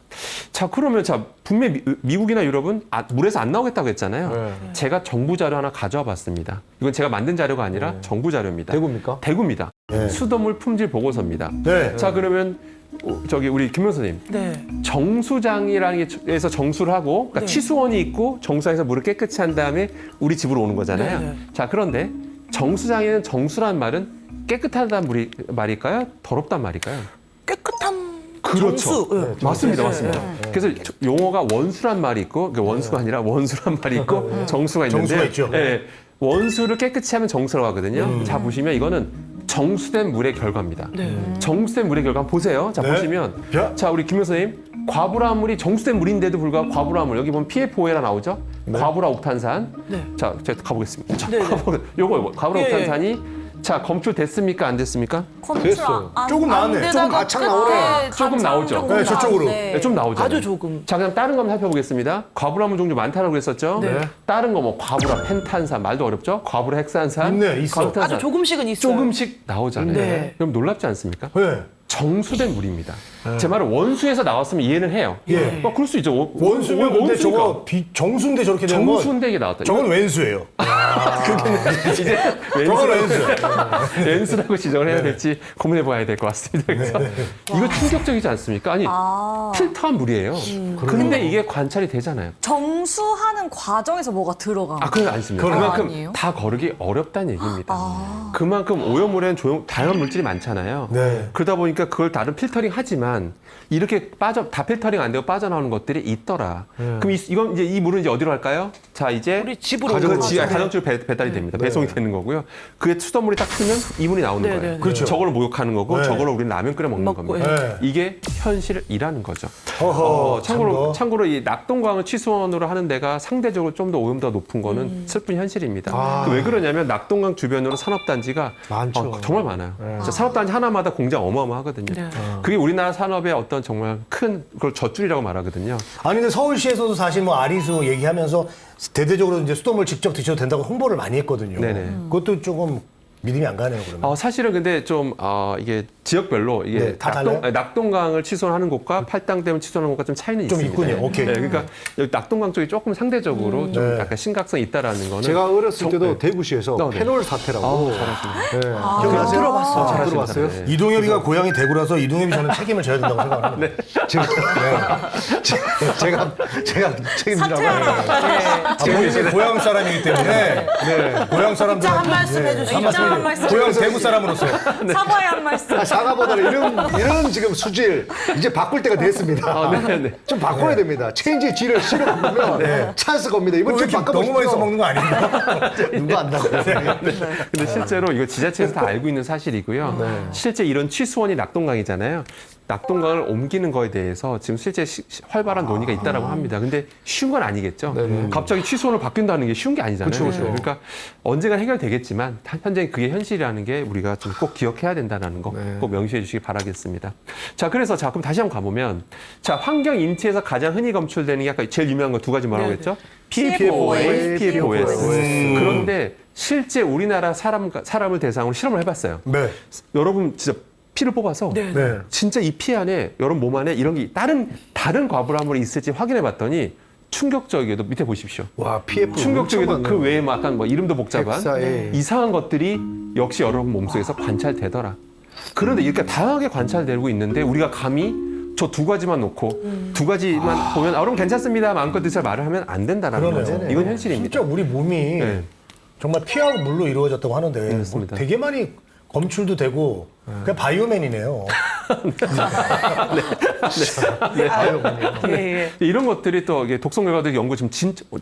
A: 자, 그러면 분명히 미국이나 유럽은 물에서 안 나오겠다고 했잖아요. 제가 정부 자료 하나 가져와 봤습니다. 이건 제가 만든 자료가 아니라 정부 자료입니다.
C: 대구입니까?
A: 대구입니다.
B: 네.
A: 수돗물 품질 보고서입니다.
B: 네.
A: 자, 그러면 우리 김 변호사님.
E: 네.
A: 정수장이라는 게에서 정수를 하고 그러니까
E: 네.
A: 치수원이 있고 정수장에서 물을 깨끗이 한 다음에 우리 집으로 오는 거잖아요.
E: 네.
A: 자, 그런데 정수장에는 정수란 말은 깨끗하다는 말일까요? 더럽단 말일까요?
E: 깨끗한
A: 그렇죠.
E: 정수. 네.
A: 맞습니다,
E: 네.
A: 맞습니다. 그래서 용어가 원수란 말이 있고, 그러니까 원수가 아니라 원수란 말이 있고, 정수가 있는데,
B: 정수가 있죠.
A: 예, 원수를 깨끗이 하면 정수라고 하거든요. 자, 보시면 이거는 정수된 물의 결과입니다. 정수된 물의 결과 한번 보세요. 자,
B: 네.
A: 보시면, 자, 우리 김 교수님, 과불화물이 정수된 물인데도 불구하고 과불화물, 여기 보면 PFOA라 나오죠? 과불화 옥탄산.
E: 네.
A: 자, 제가 가보겠습니다. 자,
E: 네, 네.
A: 요거, 과불화
E: 예, 예.
A: 옥탄산이 자, 검출됐습니까? 안 됐습니까?
C: 됐어요.
B: 조금 나왔네.
C: 조금 아창 나오네.
A: 조금 나오죠.
B: 네, 저쪽으로.
A: 네, 좀 나오죠.
E: 아주 조금.
A: 자, 그럼 다른 거 한번 살펴보겠습니다. 과불화물 종류 많다라고 그랬었죠?
E: 네.
A: 다른 거 뭐 과불화 펜탄산 말도 어렵죠? 과불화 핵산산,
B: 있네, 있어.
A: 과부탄산.
E: 아주 조금씩은 있어요.
A: 조금씩 나오잖아요.
E: 네.
A: 그럼 놀랍지 않습니까?
B: 네.
A: 정수된 물입니다. 제 말은 원수에서 나왔으면 이해는 해요.
B: 예.
A: 그럴 수 있죠.
B: 원수면 근데
A: 원수니까.
B: 저거 정수인데 저렇게 되는 건
A: 정수인데 이게 나왔다.
B: 저건 왼수예요.
A: 이제
B: 저건 왼수.
A: 왼수라고 지정을 해야 될지 고민해봐야 될 것 같습니다. 그래서 이거 충격적이지 않습니까? 아니 필터한 물이에요. 근데 이게 관찰이 되잖아요.
D: 정수하는 과정에서 뭐가 들어가?
A: 그건 아니습니다.
B: 그건
A: 그만큼
D: 아니에요?
A: 다 거르기 어렵다는 얘기입니다. 그만큼 오염물에는 다양한 물질이 많잖아요.
B: 네.
A: 그러다 보니까 그걸 다른 필터링 하지만 있지만 이렇게 다 필터링 안 되고 빠져나오는 것들이 있더라. 그럼 이건 이제 이 물은 이제 어디로 갈까요? 자, 이제
E: 우리 집으로
A: 가정주로 배달이 됩니다. 배송이 되는 거고요. 그게 수돗물이 딱 틀면 이 물이 나오는
E: 네,
A: 거예요.
E: 네,
B: 그렇죠.
A: 저걸로 목욕하는 거고
B: 네.
A: 저걸로 우리는 라면 끓여 먹는
E: 먹고,
A: 겁니다.
B: 네.
A: 이게 현실이라는 거죠.
B: 허허,
A: 참고로 이 낙동강을 취수원으로 하는 데가 상대적으로 좀 더 오염도가 높은 거는 슬픈 현실입니다. 왜 그러냐면 낙동강 주변으로 산업단지가
C: 많죠.
A: 정말 많아요. 진짜 산업단지 하나마다 공장 어마어마하거든요.
E: 네.
A: 그게 우리나라 산업의 어떤 정말 큰 그걸 젖줄이라고 말하거든요.
B: 아니 근데 서울시에서도 사실 뭐 아리수 얘기하면서 대대적으로 이제 수돗물 직접 드셔도 된다고 홍보를 많이 했거든요.
A: 네네.
B: 그것도 조금 믿음이 안 가네요, 그러면.
A: 사실은 근데 좀 이게 지역별로 이게
B: 네, 다 달라요?
A: 낙동강을 취소하는 곳과 팔당댐을 취소하는 곳과 좀 차이는
B: 좀
A: 있습니다.
B: 있군요. 오케이.
A: 네, 그러니까 여기 낙동강 쪽이 조금 상대적으로 좀
B: 네.
A: 약간 심각성이 있다라는 거는
C: 제가 어렸을 때도
A: 네.
C: 대구시에서
A: 네.
C: 페놀 사태라고. 네.
E: 들어봤어요.
A: 잘하십니다.
C: 들어봤어요?
A: 네.
B: 이동엽이가 고향이 대구라서 이동엽이 저는 책임을 져야 된다고 생각합니다.
C: 제가 책임지라고.
B: 본인이 네. 고향 사람이기 때문에 고향 사람들
E: 한 말씀 해주세요.
D: 입장 한 말씀.
B: 고향 대구 사람으로서
D: 사과의 한 말씀.
C: 사과보다는 이런 지금 수질 이제 바꿀 때가 됐습니다.
A: 네네.
C: 좀 바꿔야 됩니다. 체인지 G를 C로 바꾸면 찬스가 옵니다. 이번
B: 왜
C: 좀
B: 이렇게
C: 바꿔보시죠.
B: 너무 많이 써먹는 거 아닙니까?
C: 누가 안다고.
A: 근데 실제로 이거 지자체에서 다 알고 있는 사실이고요. 실제 이런 취수원이 낙동강이잖아요. 낙동강을 옮기는 거에 대해서 지금 실제 활발한 논의가 있다라고 합니다. 근데 쉬운 건 아니겠죠. 갑자기 취수원을 바뀐다는 게 쉬운 게 아니잖아요.
C: 그렇죠.
A: 그러니까 언젠가 해결되겠지만 현재 그게 현실이라는 게 우리가 좀 꼭 기억해야 된다는 거 꼭 명시해 주시기 바라겠습니다. 자, 그래서 그럼 다시 한번 가보면 자, 환경 인체에서 가장 흔히 검출되는 게 아까 제일 유명한 거 두 가지 뭐라고
E: 네네.
A: 했죠? PFOA, PFOS. 그런데 실제 우리나라 사람을 대상으로 실험을 해봤어요.
B: 네.
A: 여러분 진짜 피를 뽑아서
B: 네.
A: 진짜 이 피 안에 여러분 몸 안에 이런 게 다른 과부라물이 있을지 확인해 봤더니 충격적이게도 밑에 보십시오.
C: 와, PF.
A: 충격적이게도 그 외에 막 약간 뭐 이름도 복잡한
C: 엑사에.
A: 이상한 것들이 역시 여러분 몸속에서 관찰되더라. 그런데 이렇게 다양하게 관찰되고 있는데 우리가 감히 저 두 가지만 놓고 두 가지만 보면 여러분 괜찮습니다. 마음껏 드세요 말을 하면 안 된다라는
B: 그러네요.
A: 거죠. 이건 현실입니다.
B: 진짜 우리 몸이
A: 네.
B: 정말 피하고 물로 이루어졌다고 하는데 뭐
A: 맞습니다.
B: 되게 많이 검출도 되고 그냥 바이오맨이네요.
E: 예, 예.
A: 이런 것들이 또 이게 독성 결과들 연구 지금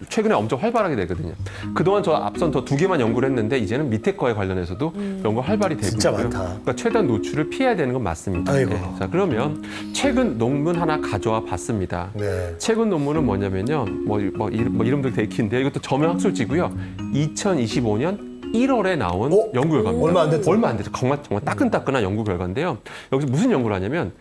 A: 최근에 엄청 활발하게 되거든요. 그동안 저 앞선 더 두 개만 연구를 했는데 이제는 밑에 거에 관련해서도 연구 활발히 되고
B: 진짜
A: 있고요.
B: 많다.
A: 그러니까 최대한 노출을 피해야 되는 건 맞습니다.
B: 아이고.
A: 자, 그러면 최근 논문 하나 가져와 봤습니다.
B: 네.
A: 최근 논문은 뭐냐면요. 이름도 되게 긴데 이것도 저명 학술지고요. 2025년 1월에 나온
B: 오?
A: 연구 결과입니다.
B: 얼마 안 됐죠?
A: 얼마 안 됐죠. 정말 따끈따끈한 연구 결과인데요. 여기서 무슨 연구를 하냐면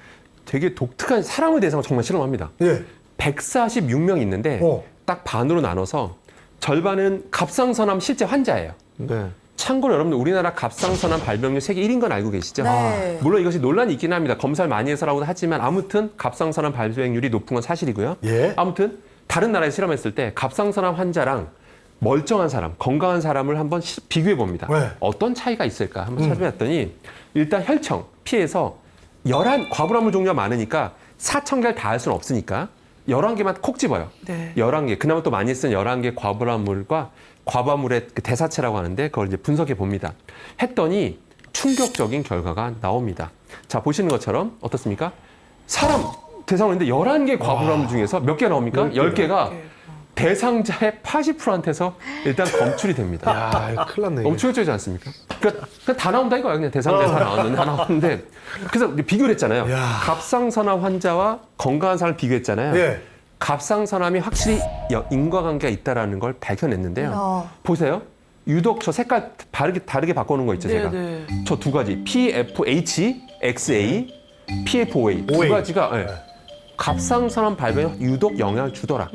A: 되게 독특한 사람을 대상으로 정말 실험합니다.
B: 예.
A: 146명이 있는데
B: 어.
A: 딱 반으로 나눠서 절반은 갑상선암 실제 환자예요.
C: 네.
A: 참고로 여러분들 우리나라 갑상선암 발병률 세계 1인 건 알고 계시죠?
D: 네.
A: 물론 이것이 논란이 있긴 합니다. 검사를 많이 해서라고도 하지만 아무튼 갑상선암 발병률이 높은 건 사실이고요.
B: 예.
A: 아무튼 다른 나라에 실험했을 때 갑상선암 환자랑 멀쩡한 사람, 건강한 사람을 한번 비교해 봅니다.
B: 네.
A: 어떤 차이가 있을까 한번 찾아봤더니 일단 혈청, 피에서 11과부라물 종류가 많으니까 4,000개를 다 할 수는 없으니까 11개만 콕 집어요.
E: 네.
A: 11개. 그나마 또 많이 쓴 11개 과부라물과 과부물의 그 대사체라고 하는데 그걸 이제 분석해 봅니다. 했더니 충격적인 결과가 나옵니다. 자, 보시는 것처럼 어떻습니까? 사람 대상으로 했는데 11개 과부라물 중에서 몇 개 나옵니까? 10개가 대상자의 80%한테서 일단 검출이 됩니다.
C: 야, 이거 큰일 났네.
A: 너무 충격적이지 않습니까? 그러니까 다 나온다 이거야. 그냥 대상자에 다 나왔는데 다 나왔는데 그래서 비교를 했잖아요.
B: 야.
A: 갑상선암 환자와 건강한 사람을 비교했잖아요.
B: 예.
A: 갑상선암이 확실히 인과관계가 있다라는 걸 밝혀냈는데요. 보세요. 유독 저 색깔 다르게 바꿔놓은 거 있죠,
E: 네,
A: 제가.
E: 네.
A: 저 두 가지 PFH, XA, PFOA 두
B: OA.
A: 가지가 예, 갑상선암 발병에 유독 영향을 주더라.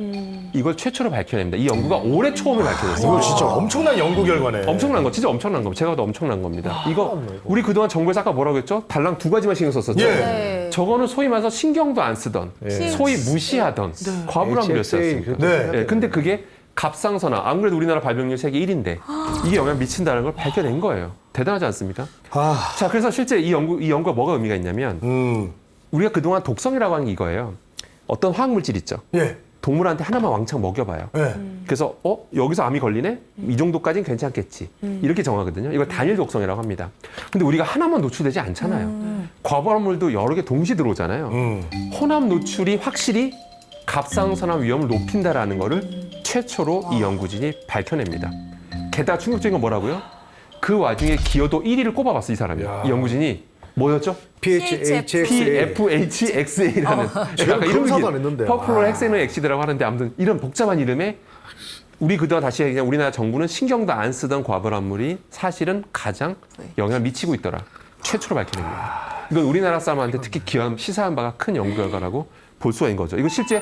A: 이걸 최초로 밝혀냅니다. 이 연구가 올해 초음에 밝혀졌어요.
B: 이거 진짜 엄청난 연구 결과네.
A: 엄청난 거, 진짜 엄청난 거. 제가 봐도 엄청난 겁니다. 이거 우리 그동안 정부에서 아까 뭐라고 했죠? 달랑 두 가지만 신경 썼었죠.
B: 예.
D: 네.
A: 저거는 소위 말해서 신경도 안 쓰던, 소위 무시하던 과부라물이었습니다.
B: 네.
A: 네, 근데 그게 갑상선암, 안 그래도 우리나라 발병률 세계 1인데 이게 영향 미친다는 걸 밝혀낸 거예요. 대단하지 않습니까?
B: 아,
A: 자, 그래서 실제 이 연구가 뭐가 의미가 있냐면 우리가 그동안 독성이라고 하는 게 이거예요. 어떤 화학물질 있죠.
B: 예.
A: 동물한테 하나만 왕창 먹여봐요.
B: 네.
A: 그래서 여기서 암이 걸리네? 이 정도까지는 괜찮겠지. 이렇게 정하거든요. 이걸 단일 독성이라고 합니다. 근데 우리가 하나만 노출되지 않잖아요. 과부하물도 여러 개 동시 들어오잖아요. 혼합 노출이 확실히 갑상선암 위험을 높인다라는 거를 최초로 이 연구진이 밝혀냅니다. 게다가 충격적인 건 뭐라고요? 그 와중에 기여도 1위를 꼽아봤어, 이 사람이. 이 연구진이. 뭐였죠? PFHXA라는
C: 제가 검사도 안 했는데.
A: 퍼플러 헥세노 엑시드라고 하는데 아무튼 이런 복잡한 이름에 우리 그동안 다시 그냥 우리나라 정부는 신경도 안 쓰던 과부하물이 사실은 가장 영향을 미치고 있더라. 최초로 밝혀낸 거예요. 이건 우리나라 사람한테 특히 시사한 바가 큰 연구 결과라고 볼 수가 있는 거죠. 이거 실제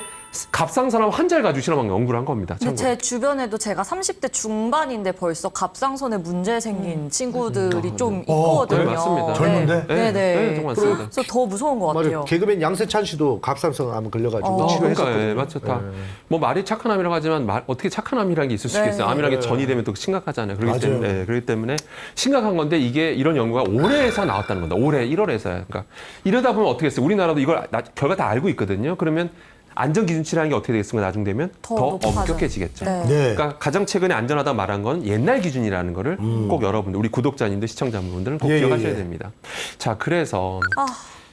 A: 갑상선암 환자를 가지고 실험한 연구를 한 겁니다.
D: 근데
A: 참고로.
D: 제 주변에도 제가 30대 중반인데 벌써 갑상선에 문제 생긴 친구들이 좀 있거든요.
A: 네, 맞습니다.
B: 젊은데?
D: 네, 네.
A: 정 맞습니다.
D: 그래서 더 무서운 것 같아요.
C: 맞아요. 개그맨 양세찬 씨도 갑상선암 걸려가지고
A: 그러니까
C: 치료했었거든요.
A: 예, 맞죠. 다. 뭐 말이 착한 암이라고 하지만 어떻게 착한 암이라는 게 있을 수 있겠어요. 암이라는 게 전이 되면 또 심각하잖아요. 그렇기 때문에 심각한 건데 이게 이런 연구가 올해에서 나왔다는 겁니다. 올해 1월에서요. 그러니까 이러다 보면 어떻게 했어요? 우리나라도 이걸 결과 다 알고 있거든요. 그러면 안전 기준치라는 게 어떻게 되겠습니까? 나중 되면 더
D: 높아져요.
A: 엄격해지겠죠.
D: 네.
B: 네.
A: 그러니까 가장 최근에 안전하다 말한 건 옛날 기준이라는 거를 꼭 여러분들, 우리 구독자님들, 시청자분들은 꼭
B: 예,
A: 기억하셔야
B: 예.
A: 됩니다. 자, 그래서
D: 아,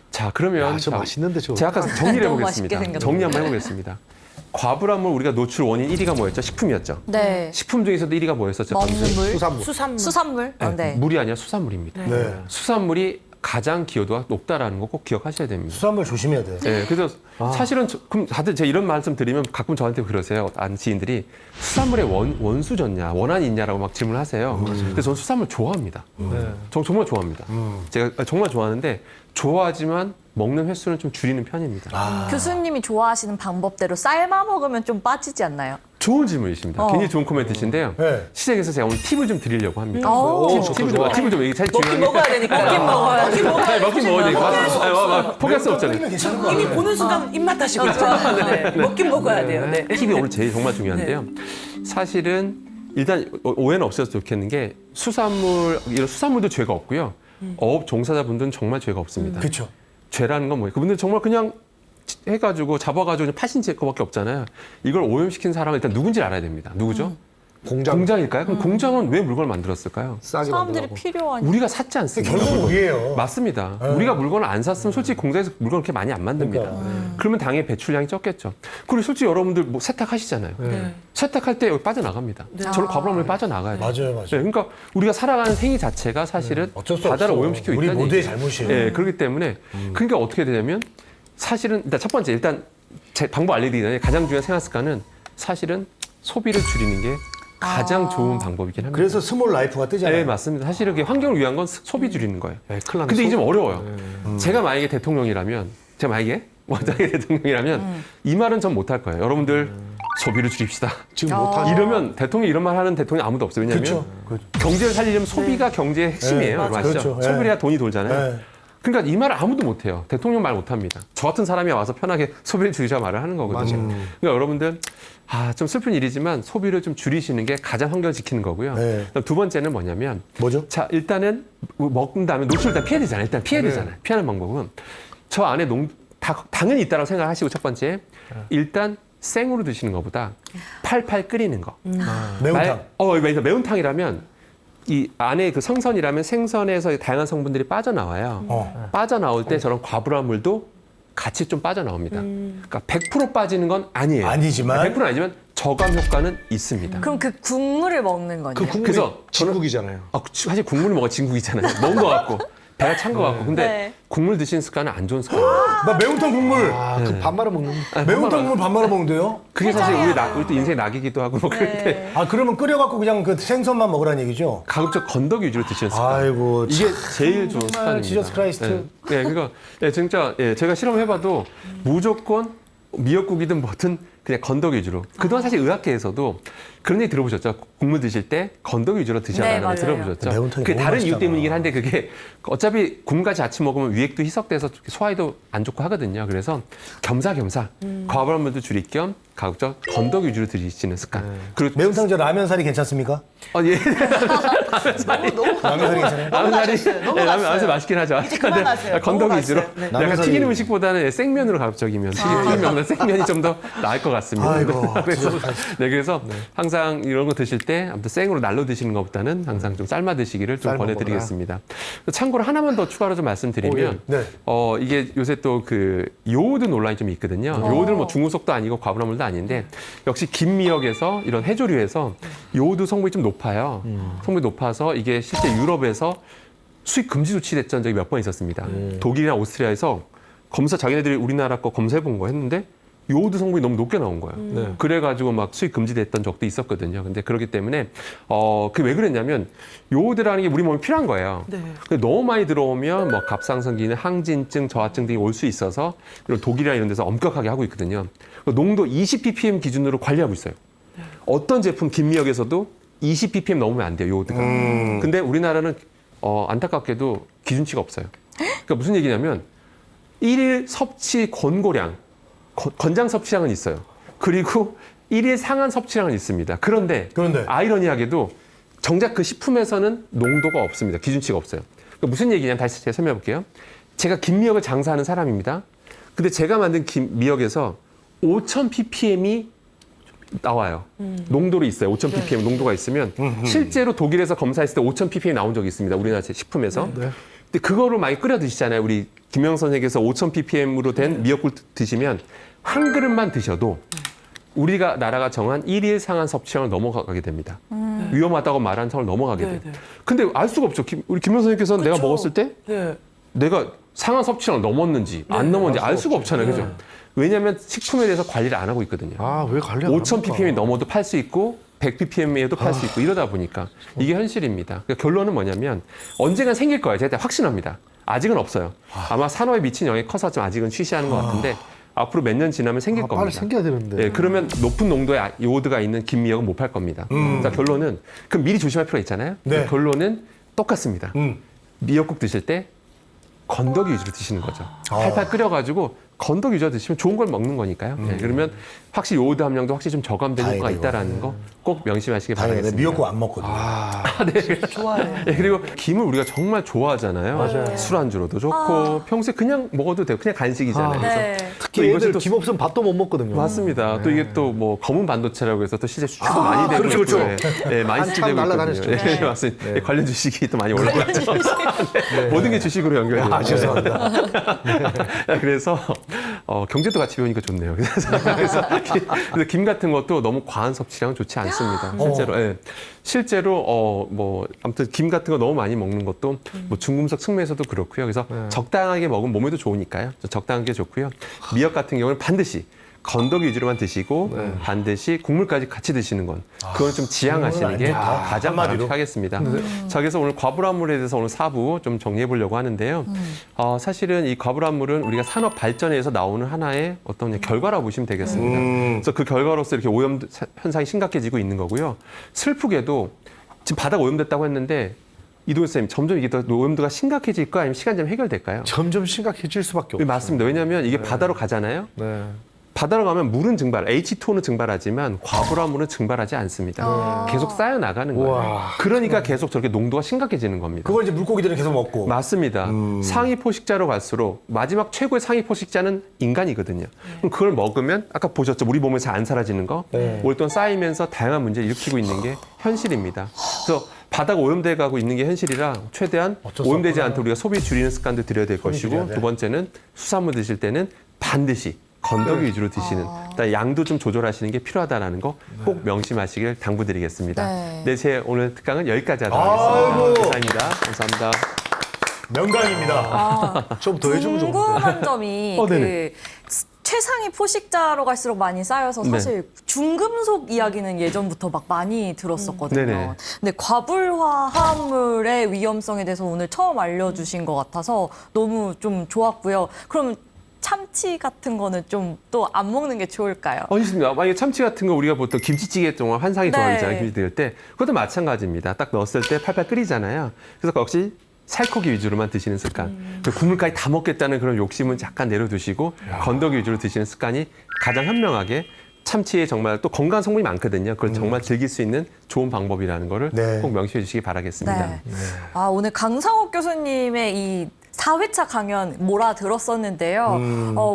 A: 자, 그러면
C: 저 맛있는데 저.
A: 제가 아까 정리를
D: 너무
A: 해보겠습니다.
D: 맛있게 생겼네.
A: 정리 한번 해보겠습니다. 과부하물 우리가 노출 원인 1위가 뭐였죠? 식품이었죠.
D: 네.
A: 식품 중에서도 1위가 뭐였었죠?
D: 먹는 물,
C: 수산물.
D: 수산물. 네.
A: 물이 아니라 수산물입니다.
B: 네.
A: 수산물이 가장 기여도가 높다라는 거 꼭 기억하셔야 됩니다.
B: 수산물 조심해야 돼.
A: 네, 그래서 사실은 그럼 다들 제가 이런 말씀 드리면 가끔 저한테 그러세요. 안 지인들이 수산물에 원수졌냐, 원한이 있냐라고 막 질문하세요. 근데 저는 수산물 좋아합니다. 저 정말 좋아합니다. 제가 정말 좋아하는데 좋아하지만 먹는 횟수는 좀 줄이는 편입니다.
D: 교수님이 좋아하시는 방법대로 삶아 먹으면 좀 빠지지 않나요?
A: 좋은 질문이십니다. 굉장히 좋은 코멘트신데요.
B: 네.
A: 시작에서 제가 오늘 팁을 좀 드리려고 합니다. 팁을 좀 이게 제일
E: 먹긴
A: 중요한
E: 먹어야 되니까. 먹긴 먹어야 돼.
A: 먹긴 먹어야 되니까 포기할 수 없잖아요.
B: 괜찮은 거
E: 이미
B: 아니에요?
E: 보는 순간 입맛 다시고 있잖아요. 네. 먹긴 먹어야 돼요. 네.
A: 팁이 오늘 제일 정말 중요한데요. 사실은 일단 오해는 없었으면 좋겠는 게 이런 수산물도 죄가 없고요. 어업 종사자분들은 정말 죄가 없습니다.
B: 그렇죠.
A: 죄라는 건 뭐예요? 그분들 정말 그냥 해가지고 잡아가지고 그냥 파신 거밖에 없잖아요. 이걸 오염시킨 사람은 일단 누군지 알아야 됩니다. 누구죠? 공장일까요? 그럼 공장은 왜 물건을 만들었을까요?
C: 싸게
D: 사람들이
C: 만들라고.
D: 필요한.
A: 우리가 샀지 않습니까?
B: 결국은 우리예요.
A: 맞습니다. 우리가 물건을 안 샀으면 솔직히 공장에서 물건을 그렇게 많이 안 만듭니다. 그러면 당연히 배출량이 적겠죠. 그리고 솔직히 여러분들 뭐 세탁하시잖아요. 세탁할 때 여기 빠져나갑니다. 저런 과부하물이 빠져나가야 돼요.
B: 맞아요, 맞아요.
A: 네, 그러니까 우리가 살아가는 행위 자체가 사실은
B: 어쩔 수
A: 바다를
B: 없어.
A: 오염시키고
B: 우리
A: 있다는
B: 모두의
A: 얘기죠.
B: 잘못이에요.
A: 네, 그렇기 때문에 그러니까 어떻게 되냐면 사실은 일단 첫 번째 제 방법 알려드리기 전에 가장 중요한 생활 습관은 사실은 소비를 줄이는 게 가장 좋은 방법이긴 합니다.
B: 그래서 스몰 라이프가 뜨잖아요.
A: 네, 맞습니다. 사실은 그게 환경을 위한 건 소비 줄이는 거예요.
C: 네, 큰일 났네.
A: 근데 이게 좀 어려워요. 제가 만약에 대통령이라면, 원장의 대통령이라면 이 말은 전 못할 거예요. 여러분들 소비를 줄입시다.
C: 지금 못하죠.
A: 이러면 대통령 이런 말 하는 대통령 아무도 없어요. 왜냐하면
B: 그렇죠.
A: 경제를 살리려면 소비가 경제의 핵심이에요.
B: 네,
A: 여러분 아시죠?
B: 그렇죠.
A: 소비해야 돈이 돌잖아요.
B: 네.
A: 그러니까 이 말을 아무도 못해요. 대통령 말 못합니다. 저 같은 사람이 와서 편하게 소비를 줄이자 말을 하는 거거든요.
C: 맞아요.
A: 그러니까 여러분들 좀 슬픈 일이지만 소비를 좀 줄이시는 게 가장 환경을 지키는 거고요.
B: 네.
A: 그다음 두 번째는 뭐냐면
B: 뭐죠?
A: 자 일단은 먹은 다음에 노출 일단 피해야 되잖아요. 일단 피해야 되잖아요. 피하는 방법은 저 안에 당연히 있다라고 생각하시고 첫 번째 일단 생으로 드시는 것보다 팔팔 끓이는 거.
B: 매운탕.
A: 매운탕이라면 이 안에 그 생선이라면 생선에서 다양한 성분들이 빠져나와요. 빠져나올 때 저런 과부하물도 같이 좀 빠져나옵니다. 그러니까 100% 빠지는 건 아니에요.
B: 아니지만.
A: 100% 아니지만 저감 효과는 있습니다.
D: 그럼 그 국물을 먹는 거네요.
C: 그 국물이
A: 그래서
C: 진국이잖아요.
A: 사실 국물을 먹어 진국이잖아요. 먹은 것 같고 배가 찬 것 같고 근데
D: 네.
A: 국물 드시는 습관은 안 좋은 습관이에요.
B: 나 매운탕 국물.
C: 그 밥 말아 먹는.
B: 매운탕 국물 밥 말아 먹는데요?
A: 그게 사실 우리 또 인생 낙이기도 하고 뭐 그럴 때
B: 아, 그러면 끓여갖고 그냥 그 생선만 먹으라는 얘기죠?
A: 가급적 건더기 위주로 드시는 습관.
B: 아이고,
A: 이게 제일 좋은
B: 정말
A: 습관입니다.
B: 지저스 크라이스트.
A: 네, 그러니까 진짜 제가 실험해봐도 무조건 미역국이든 뭐든 그냥 건더기 위주로. 그동안 사실 의학계에서도 그런 얘기 들어보셨죠? 국물 드실 때 건더기 위주로 드셔야 하는
D: 맞아요.
A: 들어보셨죠?
B: 매운탕이
A: 그게
B: 너무
A: 다른 이유
B: 맛있잖아.
A: 때문이긴 한데 그게 어차피 국물까지 같이 먹으면 위액도 희석돼서 소화에도 안 좋고 하거든요. 그래서 겸사겸사 과부하물도 줄일 겸 가급적 건더기 위주로 드시는 습관. 그리고
B: 매운탕 라면 사리 괜찮습니까?
A: 예.
B: 라면 사리 괜찮아요?
A: 라면 살이
E: 넘어갔어요.
A: 라면 살이 맛있긴 하죠.
E: 이제 그만하세요.
A: 건더기 위주로.
E: 넘어갔어요. 네.
A: 약간
B: 라면
A: 튀긴
B: 살이-
A: 음식보다는 생면으로 가급적이면 튀김면보다 생면이 좀 더 나을 것 같습니다.
B: 아이고,
A: 그래서 항상 이런 거 드실 때 아무튼 생으로 날로 드시는 것보다는 항상 좀 삶아 드시기를 좀
C: 삶아
A: 권해드리겠습니다. 참고로 하나만 더 추가로 좀 말씀드리면
B: 네.
A: 이게 요새 또 그 요오드 논란이 좀 있거든요. 요오드는 뭐 중금속도 아니고 과부하물도 아닌데 역시 김미역에서 이런 해조류에서 요오드 성분이 좀 높아요. 성분이 높아서 이게 실제 유럽에서 수입 금지 조치됐던 적이 몇 번 있었습니다. 독일이나 오스트리아에서 자기네들이 우리나라 거 검사해 본 거 했는데 요오드 성분이 너무 높게 나온 거예요. 그래가지고 막 수입 금지됐던 적도 있었거든요. 근데 그렇기 때문에 그 왜 그랬냐면 요오드라는 게 우리 몸에 필요한 거예요.
E: 네.
A: 근데 너무 많이 들어오면 뭐 갑상선기능, 항진증, 저하증 등이 올 수 있어서 이런 독일이나 이런 데서 엄격하게 하고 있거든요. 농도 20ppm 기준으로 관리하고 있어요. 어떤 제품 김미역에서도 20ppm 넘으면 안 돼요, 요오드가. 근데 우리나라는 안타깝게도 기준치가 없어요. 그러니까 무슨 얘기냐면 일일 섭취 권고량, 권장 섭취량은 있어요. 그리고 일일 상한 섭취량은 있습니다. 그런데 아이러니하게도 정작 그 식품에서는 농도가 없습니다. 기준치가 없어요. 그러니까 무슨 얘기냐면 다시 제가 설명해 볼게요. 제가 김미역을 장사하는 사람입니다. 근데 제가 만든 김미역에서 5,000ppm이 나와요. 농도로 있어요. 5,000ppm 농도가 있으면 실제로 독일에서 검사했을 때 5,000ppm 나온 적이 있습니다. 우리나라 식품에서. 근데 그거를 많이 끓여 드시잖아요. 우리 김영 선생님께서 5,000ppm으로 된 미역국 드시면 한 그릇만 드셔도 우리가 나라가 정한 일일 상한 섭취량을 넘어가게 됩니다. 위험하다고 말한 선을 넘어가게 돼요. 근데 알 수가 없죠. 우리 김영 선생님께서는 내가 먹었을 때
E: 네.
A: 내가 상한 섭취량을 넘었는지 안 넘었는지 알 수가 없잖아요. 그죠? 왜냐하면 식품에 대해서 관리를 안 하고 있거든요.
C: 왜 관리 안
A: 5,000ppm이 넘어도 팔 수 있고 100ppm에도 팔 수 있고 이러다 보니까 이게 현실입니다. 그러니까 결론은 뭐냐면 언젠간 생길 거예요. 제가 확신합니다. 아직은 없어요. 아마 산업에 미친 영향이 커서 좀 아직은 쉬쉬하는 것 같은데 앞으로 몇 년 지나면 생길 겁니다.
C: 빨리 생겨야 되는데.
A: 네, 그러면 높은 농도의 요오드가 있는 김미역은 못 팔 겁니다. 그러니까 결론은 그럼 미리 조심할 필요가 있잖아요.
B: 네.
A: 결론은 똑같습니다. 미역국 드실 때 건더기 위주로 드시는 거죠. 팔팔 끓여가지고 건더기 위주로 드시면 좋은 걸 먹는 거니까요. 네, 그러면 확실히 요오드 함량도 확실히 좀 저감되는 효과가 있다라는 거 꼭 명심하시기 바라겠습니다.
B: 미역국 안 먹거든요.
E: 좋아해요.
A: 네, 그리고 김을 우리가 정말 좋아하잖아요. 술안주로도 좋고 평소에 그냥 먹어도 돼요. 그냥 간식이잖아요. 그래서
D: 네.
C: 특히
A: 또 이것이
C: 애들
A: 또
C: 김 없으면 밥도 못 먹거든요.
A: 맞습니다. 또 이게 또 뭐 검은 반도체라고 해서 또 실제 수출도 많이 되고
C: 그렇죠,
A: 있고요.
C: 그렇죠.
A: 네, 많이
C: 한참
A: 수출되고
C: 날아다녔죠.
A: 있거든요. 네, 맞습니다. 네, 관련 주식이 또 많이 올라갔죠. 네, 모든 게 주식으로 연결돼요.
B: 죄송합니다.
A: 그래서 경제도 같이 배우니까 좋네요. 그래서 김 같은 것도 너무 과한 섭취량은 좋지 않습니다. 실제로. 예. 실제로 뭐 아무튼 김 같은 거 너무 많이 먹는 것도 뭐 중금속 측면에서도 그렇고요. 그래서 적당하게 먹으면 몸에도 좋으니까요. 적당한 게 좋고요. 미역 같은 경우는 반드시 건더기 위주로만 드시고 반드시 국물까지 같이 드시는 건 그건 좀 지양하시는 게 가장 바람직하겠습니다. 자, 그래서 오늘 과불암물에 대해서 오늘 4부 좀 정리해 보려고 하는데요. 사실은 이 과불암물은 우리가 산업 발전에서 나오는 하나의 어떤 결과라고 보시면 되겠습니다. 그래서 그 결과로서 이렇게 오염 현상이 심각해지고 있는 거고요. 슬프게도 지금 바다가 오염됐다고 했는데 이동현 선생님, 점점 이게 더 오염도가 심각해질까 아니면 시간 좀 해결될까요?
C: 점점 심각해질 수밖에 없어요.
A: 맞습니다. 왜냐하면 이게 바다로 가잖아요.
C: 네.
A: 바다로 가면 물은 증발, H2O는 증발하지만 과불암물은 증발하지 않습니다. 계속 쌓여 나가는 거예요.
C: 우와.
A: 그러니까 계속 저렇게 농도가 심각해지는 겁니다.
B: 그걸 이제 물고기들은 계속 먹고.
A: 맞습니다. 상위 포식자로 갈수록 마지막 최고의 상위 포식자는 인간이거든요. 그럼 그걸 먹으면 아까 보셨죠? 우리 몸에서 안 사라지는 거 오랫동안 쌓이면서 다양한 문제를 일으키고 있는 게 현실입니다. 그래서 바다가 오염돼 가고 있는 게 현실이라 최대한 오염되지 않도록 우리가 소비 줄이는 습관도 들여야 될 것이고 두 번째는 수산물 드실 때는 반드시 건더기 위주로 드시는 양도 좀 조절하시는 게 필요하다는 거 꼭 명심하시길 당부드리겠습니다. 네, 제 오늘 특강은 여기까지 하도록 하겠습니다. 감사합니다. 감사합니다.
B: 명강입니다.
C: 좀 더 해주면 좋은데.
D: 궁금한 점이
A: 네네.
D: 최상위 포식자로 갈수록 많이 쌓여서 사실 중금속 이야기는 예전부터 막 많이 들었었거든요.
A: 네네.
D: 근데 과불화 화합물의 위험성에 대해서 오늘 처음 알려주신 것 같아서 너무 좀 좋았고요. 그럼 참치 같은 거는 좀 또 안 먹는 게 좋을까요?
A: 있습니다. 만약에 참치 같은 거 우리가 보통 김치찌개 정말 환상이
D: 네.
A: 좋아하잖아요. 김치 드릴 때. 그것도 마찬가지입니다. 딱 넣었을 때 팔팔 끓이잖아요. 그래서 역시 살코기 위주로만 드시는 습관. 그 국물까지 다 먹겠다는 그런 욕심은 잠깐 내려두시고 건더기 위주로 드시는 습관이 가장 현명하게 참치에 정말 또 건강 성분이 많거든요. 그걸 정말 즐길 수 있는 좋은 방법이라는 거를
B: 네.
A: 꼭 명시해 주시기 바라겠습니다.
D: 네. 아, 오늘 강상욱 교수님의 이 4회차 강연 몰아들었었는데요.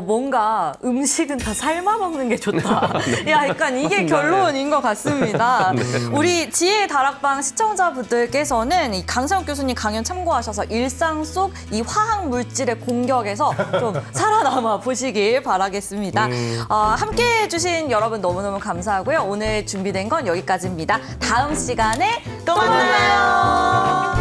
D: 뭔가 음식은 다 삶아 먹는 게 좋다. 야, 약간 이게
A: 맞습니다.
D: 결론인 것 같습니다. 우리 지혜의 다락방 시청자분들께서는 이 강상욱 교수님 강연 참고하셔서 일상 속 이 화학 물질의 공격에서 좀 살아남아 보시길 바라겠습니다. 함께 해주신 여러분 너무너무 감사하고요. 오늘 준비된 건 여기까지입니다. 다음 시간에 또 만나요.